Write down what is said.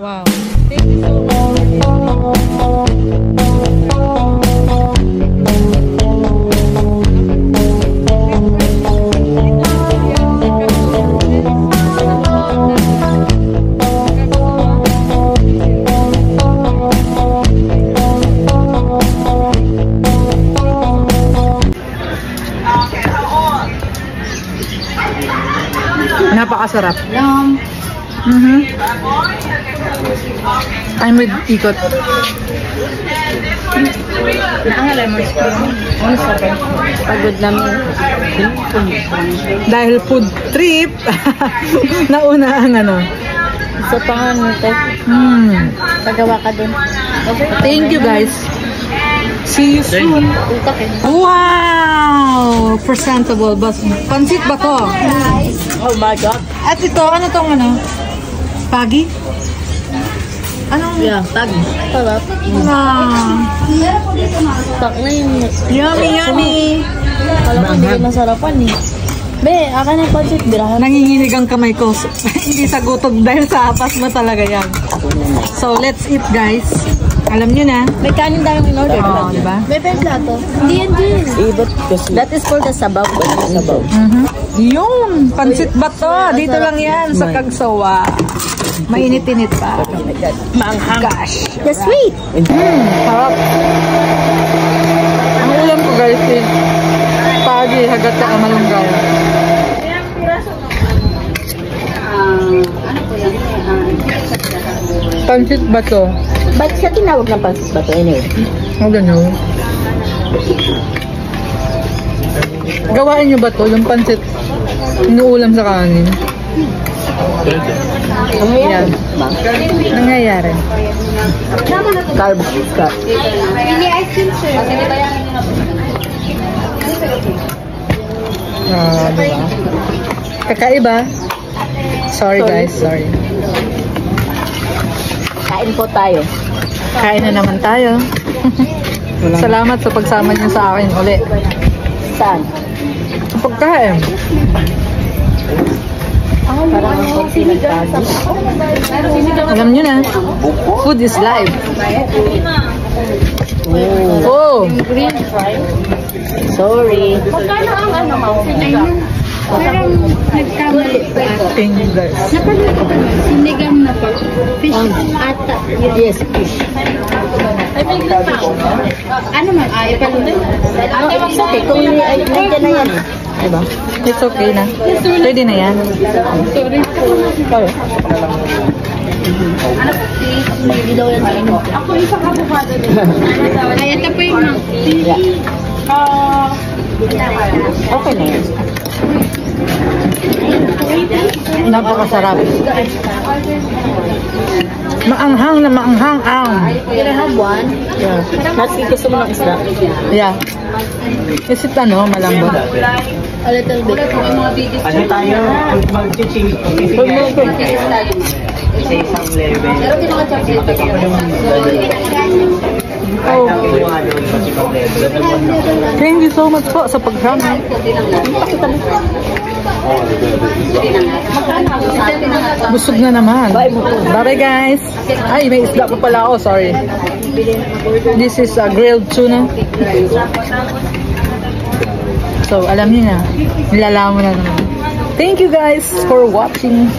Wow. Thank you so napakasarap. I'm with ikot. Pagod namin. Dahil food trip, nauna ang ano. Isa pa nga nito. Pagawa ka dun. Thank you guys. See you soon. Wow! Presentable. Pansit ba to? Oh my God. At ito, ano tong ano? Pagi? Anong? Yeah, pagi. Sarap. Tak na yun. Yummy, yummy. Alam ko hindi ko nasarapan eh. Be, akin ang pansit. Birahan. Nanginginig ang kamay ko. Hindi sa gutom dahil sa apas mo talaga yan. So, let's eat guys. Alam nyo na. May kanin tayong in-order. Oo, diba? May penslato. Hindi yan din. That is for the sabaw. Sabaw. Yung pansit ba to? Dito lang yan sa Cagsawa. Mainit-init pa. Maanghang. Gosh. The sweet. Sarap. Ang ulam ko guys is pagi, hagat sa malunggay. Pansit ba to? Ba't siya tinawag ng pansit ba to? Anyway. I don't know. Gawain nyo ba to? Yung pansit inuulam sa kanin? Nangyayari. Nangyayari. Carb. Hindi ice cream sir. Diba? Kakaiba. Sorry guys, sorry. Kain po tayo. Kain na naman tayo. Salamat sa pagsama niyo sa akin uli. Saan? Sa pagkain. Parang ang konti nagtagi. Alam niyo na, food is life. Oh! Green fry. Sorry. Magkano ang ano mo? Parang nagkamali pa. Thank you guys. Napagod ko naman. Sinigang na pa. Fish ata. Yes, fish. Ay, may pa. Ano man? Ayaw pa rin. It's okay. Kung nandiyan na yan. Diba? It's okay na. Pwede na yan. Sorry. Hindi daw yan sa inyo. Ako isa ka bukado din. Ay, ito pa yung Okay na yan. Napakasarap. Maanghang na maanghang ang. Can I have one? Yeah. Nasi, gusto mo ng isda? Yeah. Is it ano, malambot? A little bit. Ano tayo? Mag-change. Sa isang level. Oh. Thank you so much po sa pagsama. Busog na naman. Bye guys. Ay, may isda pa pala ako. Sorry. This is a grilled tuna. So, alam niyo na. Nilalaman na naman. Thank you guys for watching.